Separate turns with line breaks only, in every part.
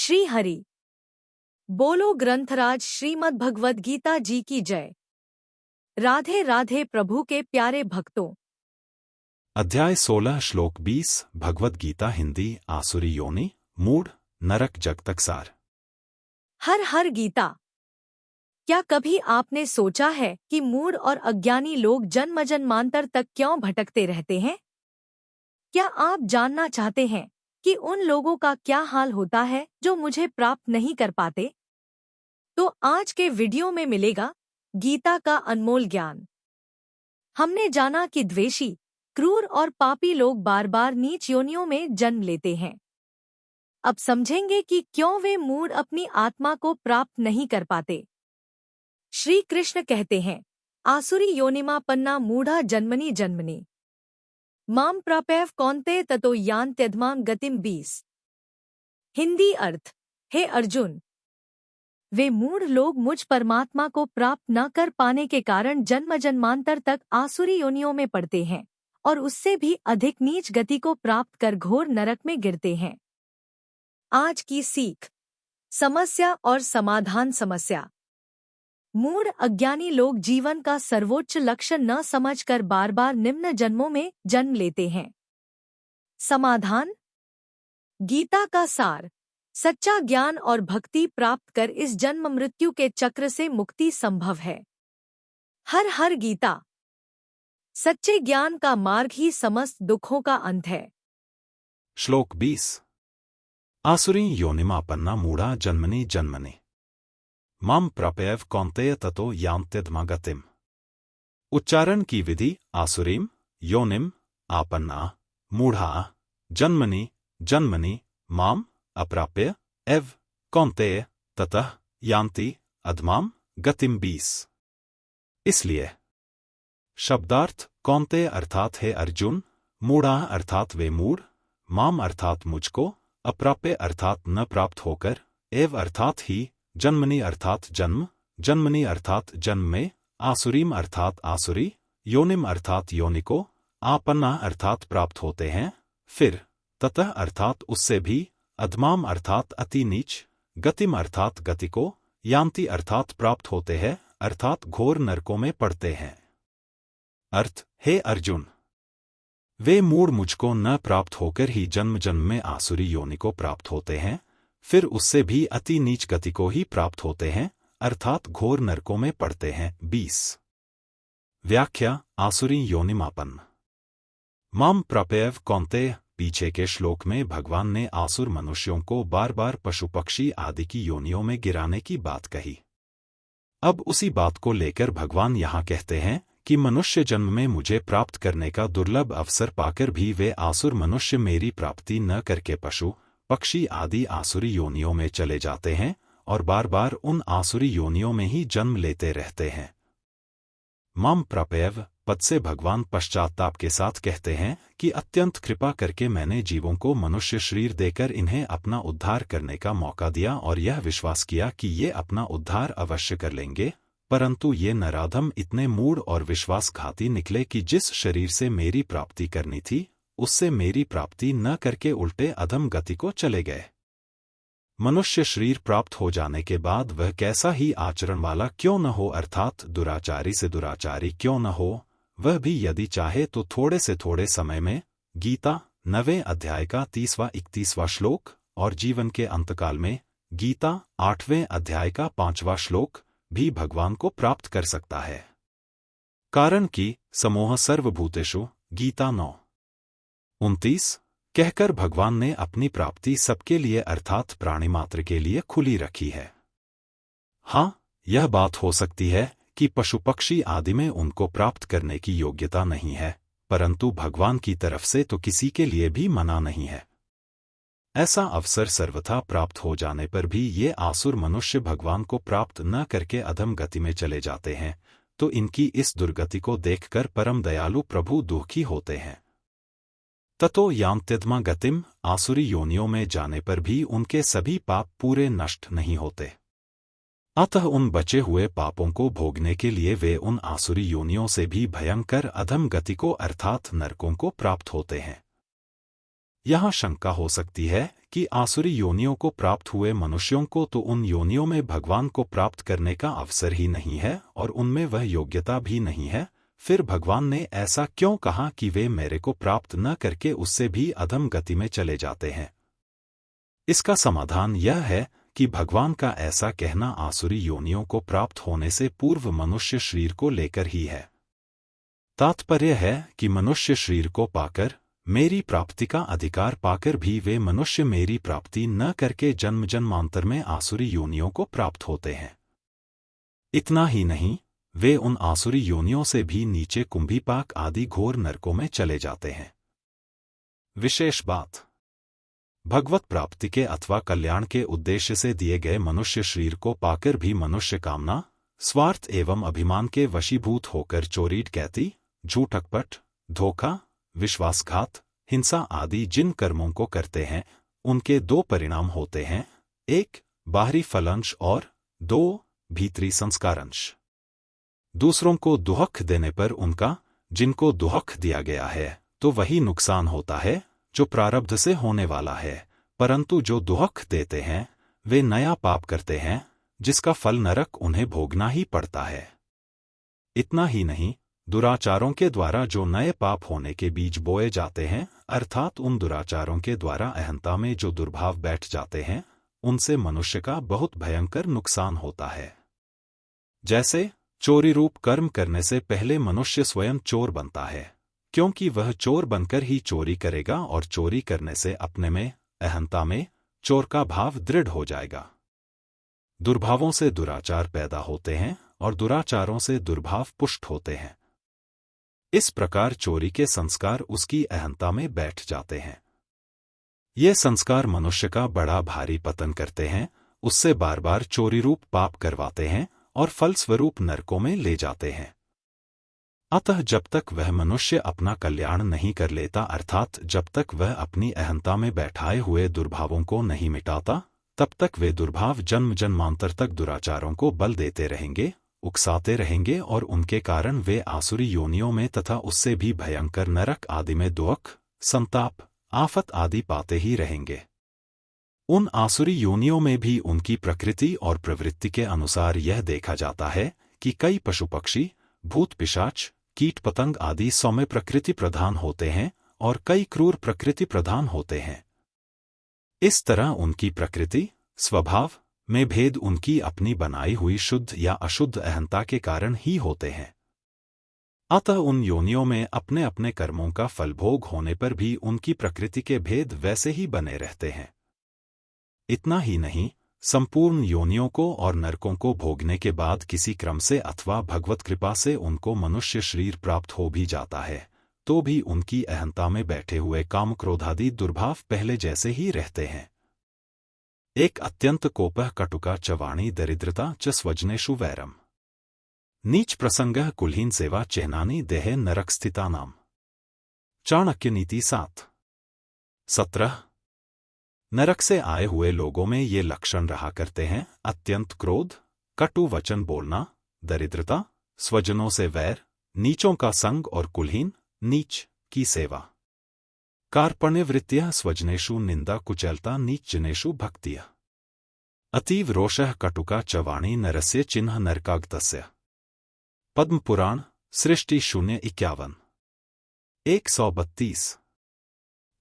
श्री हरि बोलो ग्रंथराज श्रीमद् भगवद गीता जी की जय। राधे राधे प्रभु के प्यारे भक्तों।
अध्याय 16 श्लोक 20 भगवद गीता हिंदी आसुरी योनि मूढ़ नरक जग तक सार।
हर हर गीता। क्या कभी आपने सोचा है कि मूढ़ और अज्ञानी लोग जन्म जन्मांतर तक क्यों भटकते रहते हैं? क्या आप जानना चाहते हैं कि उन लोगों का क्या हाल होता है जो मुझे प्राप्त नहीं कर पाते? तो आज के वीडियो में मिलेगा गीता का अनमोल ज्ञान। हमने जाना कि द्वेषी, क्रूर और पापी लोग बार बार नीच योनियों में जन्म लेते हैं। अब समझेंगे कि क्यों वे मूढ़ अपनी आत्मा को प्राप्त नहीं कर पाते। श्री कृष्ण कहते हैं, आसुरी योनिमा पन्ना मूढ़ा जन्मनि जन्मनि माम प्रापैव कौन्तेय ततो यान्त्यधमां गतिम 20। हिंदी अर्थ, हे अर्जुन, वे मूढ़ लोग मुझ परमात्मा को प्राप्त न कर पाने के कारण जन्म जन्मांतर तक आसुरी योनियों में पड़ते हैं और उससे भी अधिक नीच गति को प्राप्त कर घोर नरक में गिरते हैं। आज की सीख, समस्या और समाधान। समस्या: मूढ़ अज्ञानी लोग जीवन का सर्वोच्च लक्ष्य न समझकर बार बार निम्न जन्मों में जन्म लेते हैं। समाधान: गीता का सार, सच्चा ज्ञान और भक्ति प्राप्त कर इस जन्म मृत्यु के चक्र से मुक्ति संभव है। हर हर गीता। सच्चे ज्ञान का मार्ग ही समस्त दुखों का अंत है।
श्लोक 20 आसुरी योनिमापन्ना मूढ़ा जन्मनि जन्मनि माम प्रापैव कौन्तेय ततो यान्त्यधमा गतिम। उच्चारण की विधि: आसुरीम योनिम आपन्ना मूढ़ा जन्मनि जन्मनि माम अप्राप्य एव कौन्तेय ततः यान्ति अधमाम गतिम 20। इसलिए शब्दार्थ: कौन्तेय अर्थात है अर्जुन, मूढ़ा अर्थात वे मूढ़, माम अर्थात मुझको, अप्राप्य अर्थात न प्राप्त होकर, एव अर्थात ही, जन्मनि अर्थात जन्म, जन्मनि अर्थात जन्म में, आसुरीम अर्थात आसुरी, योनिम अर्थात योनि को, आपन्ना अर्थात प्राप्त होते हैं, फिर ततः अर्थात उससे भी, अधमाम अर्थात अति नीच, गतिम अर्थात गति को, यान्ति अर्थात प्राप्त होते हैं अर्थात घोर नरकों में पड़ते हैं। अर्थ: हे अर्जुन, वे मूढ़ मुझको न प्राप्त होकर ही जन्म जन्म में आसुरी योनि को प्राप्त होते हैं, फिर उससे भी अति नीच गति को ही प्राप्त होते हैं अर्थात घोर नरकों में पड़ते हैं। 20 व्याख्या: आसुरी योनिमापन्न माम प्रापैव कौन्तेय। पीछे के श्लोक में भगवान ने आसुर मनुष्यों को बार बार पशु पक्षी आदि की योनियों में गिराने की बात कही। अब उसी बात को लेकर भगवान यहाँ कहते हैं कि मनुष्य जन्म में मुझे प्राप्त करने का दुर्लभ अवसर पाकर भी वे आसुर मनुष्य मेरी प्राप्ति न करके पशु पक्षी आदि आसुरी योनियों में चले जाते हैं और बार बार उन आसुरी योनियों में ही जन्म लेते रहते हैं। माम प्रापैव पद से भगवान पश्चाताप के साथ कहते हैं कि अत्यंत कृपा करके मैंने जीवों को मनुष्य शरीर देकर इन्हें अपना उद्धार करने का मौका दिया और यह विश्वास किया कि ये अपना उद्धार अवश्य कर लेंगे, परंतु ये नराधम इतने मूढ़ और विश्वासघाती निकले कि जिस शरीर से मेरी प्राप्ति करनी थी उससे मेरी प्राप्ति न करके उल्टे अधम गति को चले गए। मनुष्य शरीर प्राप्त हो जाने के बाद वह कैसा ही आचरण वाला क्यों न हो अर्थात दुराचारी से दुराचारी क्यों न हो, वह भी यदि चाहे तो थोड़े से थोड़े समय में गीता 9वें अध्याय का 30वां-31वां श्लोक और जीवन के अंतकाल में गीता 8वें अध्याय का 5वां श्लोक भी भगवान को प्राप्त कर सकता है। कारण कि समोह सर्वभूतेषु गीता 9:29 कहकर भगवान ने अपनी प्राप्ति सबके लिए अर्थात प्राणी मात्र के लिए खुली रखी है। हाँ, यह बात हो सकती है कि पशु पक्षी आदि में उनको प्राप्त करने की योग्यता नहीं है, परंतु भगवान की तरफ से तो किसी के लिए भी मना नहीं है। ऐसा अवसर सर्वथा प्राप्त हो जाने पर भी ये आसुर मनुष्य भगवान को प्राप्त न करके अधम गति में चले जाते हैं, तो इनकी इस दुर्गति को देखकर परम दयालु प्रभु दुखी होते हैं। ततो यान्त्यधमा गतिम आसुरी योनियों में जाने पर भी उनके सभी पाप पूरे नष्ट नहीं होते, अतः उन बचे हुए पापों को भोगने के लिए वे उन आसुरी योनियों से भी भयंकर अधम गति को अर्थात नरकों को प्राप्त होते हैं। यहाँ शंका हो सकती है कि आसुरी योनियों को प्राप्त हुए मनुष्यों को तो उन योनियों में भगवान को प्राप्त करने का अवसर ही नहीं है और उनमें वह योग्यता भी नहीं है, फिर भगवान ने ऐसा क्यों कहा कि वे मेरे को प्राप्त न करके उससे भी अधम गति में चले जाते हैं? इसका समाधान यह है कि भगवान का ऐसा कहना आसुरी योनियों को प्राप्त होने से पूर्व मनुष्य शरीर को लेकर ही है। तात्पर्य है कि मनुष्य शरीर को पाकर, मेरी प्राप्ति का अधिकार पाकर भी वे मनुष्य मेरी प्राप्ति न करके जन्म जन्मांतर में आसुरी योनियों को प्राप्त होते हैं। इतना ही नहीं, वे उन आसुरी योनियों से भी नीचे कुंभीपाक आदि घोर नरकों में चले जाते हैं। विशेष बात, भगवत प्राप्ति के अथवा कल्याण के उद्देश्य से दिए गए मनुष्य शरीर को पाकर भी मनुष्य कामना, स्वार्थ एवं अभिमान के वशीभूत होकर चोरी डकैती, झूठ कपट, धोखा, विश्वासघात, हिंसा आदि जिन कर्मों को करते हैं, उनके दो परिणाम होते हैं, एक बाहरी फलंश और दो भीतरी संस्कारंश। दूसरों को दुहक देने पर उनका, जिनको दुहक दिया गया है, तो वही नुकसान होता है जो प्रारब्ध से होने वाला है, परंतु जो दुहक देते हैं वे नया पाप करते हैं जिसका फल नरक उन्हें भोगना ही पड़ता है। इतना ही नहीं, दुराचारों के द्वारा जो नए पाप होने के बीज बोए जाते हैं, अर्थात उन दुराचारों के द्वारा अहंता में जो दुर्भाव बैठ जाते हैं, उनसे मनुष्य का बहुत भयंकर नुकसान होता है। जैसे चोरी रूप कर्म करने से पहले मनुष्य स्वयं चोर बनता है, क्योंकि वह चोर बनकर ही चोरी करेगा और चोरी करने से अपने में, अहंता में, चोर का भाव दृढ़ हो जाएगा। दुर्भावों से दुराचार पैदा होते हैं और दुराचारों से दुर्भाव पुष्ट होते हैं। इस प्रकार चोरी के संस्कार उसकी अहंता में बैठ जाते हैं। ये संस्कार मनुष्य का बड़ा भारी पतन करते हैं, उससे बार बार चोरी रूप पाप करवाते हैं और फलस्वरूप नरकों में ले जाते हैं। अतः जब तक वह मनुष्य अपना कल्याण नहीं कर लेता, अर्थात जब तक वह अपनी अहंता में बैठाए हुए दुर्भावों को नहीं मिटाता, तब तक वे दुर्भाव जन्म जन्मांतर तक दुराचारों को बल देते रहेंगे, उकसाते रहेंगे और उनके कारण वे आसुरी योनियों में तथा उससे भी भयंकर नरक आदि में दुख, संताप, आफत आदि पाते ही रहेंगे। उन आसुरी योनियों में भी उनकी प्रकृति और प्रवृत्ति के अनुसार यह देखा जाता है कि कई पशु पक्षी, भूत पिशाच, कीट पतंग आदि सौम्य प्रकृति प्रधान होते हैं और कई क्रूर प्रकृति प्रधान होते हैं। इस तरह उनकी प्रकृति, स्वभाव में भेद उनकी अपनी बनाई हुई शुद्ध या अशुद्ध अहंता के कारण ही होते हैं। अतः उन योनियों में अपने अपने कर्मों का फलभोग होने पर भी उनकी प्रकृति के भेद वैसे ही बने रहते हैं। इतना ही नहीं, संपूर्ण योनियों को और नरकों को भोगने के बाद किसी क्रम से अथवा भगवत कृपा से उनको मनुष्य शरीर प्राप्त हो भी जाता है, तो भी उनकी अहंता में बैठे हुए काम क्रोधादि दुर्भाव पहले जैसे ही रहते हैं। एक अत्यंत कोपः कटुका च वाणी दरिद्रता च स्वजनेषु वैरम नीच प्रसंगः कुलहीन सेवा चिह्नानि देहे नरक स्थितानाम। चाणक्य नीति 7:17। नरक से आए हुए लोगों में ये लक्षण रहा करते हैं: अत्यंत क्रोध, कटु वचन बोलना, दरिद्रता, स्वजनों से वैर, नीचों का संग और कुलहीन, नीच की सेवा। कार्पण्यवृत्तियः स्वजनेषु निंदा कुचलता नीच जनेषु भक्तियः। अतीव रोषः कटुका च वाणी नरस्य चिन्ह नरकागतस्य। पद्म पुराण सृष्टि 0:51। 132।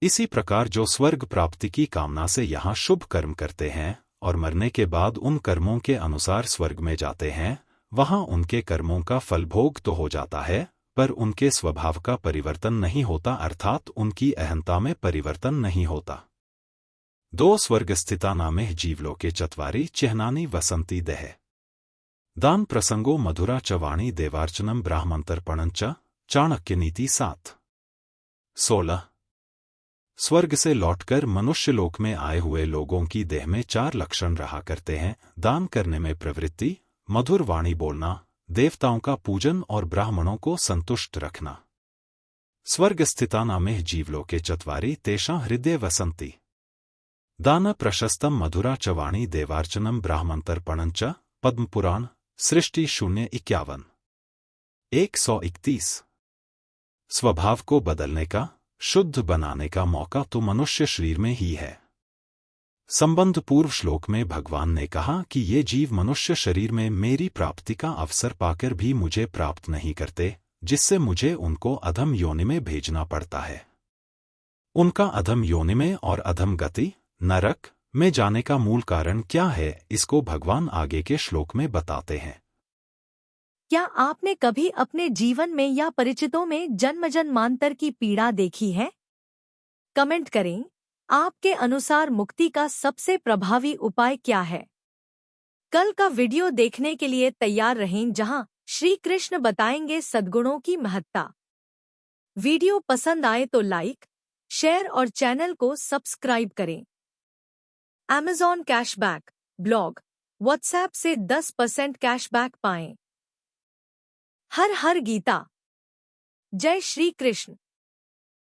इसी प्रकार जो स्वर्ग प्राप्ति की कामना से यहाँ शुभ कर्म करते हैं और मरने के बाद उन कर्मों के अनुसार स्वर्ग में जाते हैं, वहाँ उनके कर्मों का फलभोग तो हो जाता है, पर उनके स्वभाव का परिवर्तन नहीं होता, अर्थात उनकी अहंता में परिवर्तन नहीं होता। 2 स्वर्गस्थिता नामेः जीवलोके चत्वारि चिह्नानि वसन्ति देहे। दान प्रसंगो मधुरा च वाणी देवार्चनम ब्राह्मणतर्पणं च। चाणक्य नीति 7:16। स्वर्ग से लौटकर मनुष्यलोक में आए हुए लोगों की देह में 4 लक्षण रहा करते हैं: दान करने में प्रवृत्ति, मधुर वाणी बोलना, देवताओं का पूजन और ब्राह्मणों को संतुष्ट रखना। स्वर्गस्थितानामेः जीवलोके चत्वारि तेषां हृदये वसन्ति। दान प्रशस्तं मधुरा च वाणी देवार्चनम ब्राह्मणतर्पणं च। पद्मपुराण सृष्टि 0:51। 131। स्वभाव को बदलने का, शुद्ध बनाने का मौका तो मनुष्य शरीर में ही है। संबंध पूर्व श्लोक में भगवान ने कहा कि ये जीव मनुष्य शरीर में मेरी प्राप्ति का अवसर पाकर भी मुझे प्राप्त नहीं करते, जिससे मुझे उनको अधम योनि में भेजना पड़ता है। उनका अधम योनि में और अधम गति नरक में जाने का मूल कारण क्या है, इसको भगवान आगे के श्लोक में बताते हैं।
क्या आपने कभी अपने जीवन में या परिचितों में जन्म जन्मांतर की पीड़ा देखी है? कमेंट करें, आपके अनुसार मुक्ति का सबसे प्रभावी उपाय क्या है? कल का वीडियो देखने के लिए तैयार रहें, जहां श्री कृष्ण बताएंगे सद्गुणों की महत्ता। वीडियो पसंद आए तो लाइक, शेयर और चैनल को सब्सक्राइब करें। Amazon कैशबैक, ब्लॉग, व्हाट्सएप से 10% कैशबैक पाएं। हर हर गीता। जय श्री कृष्ण।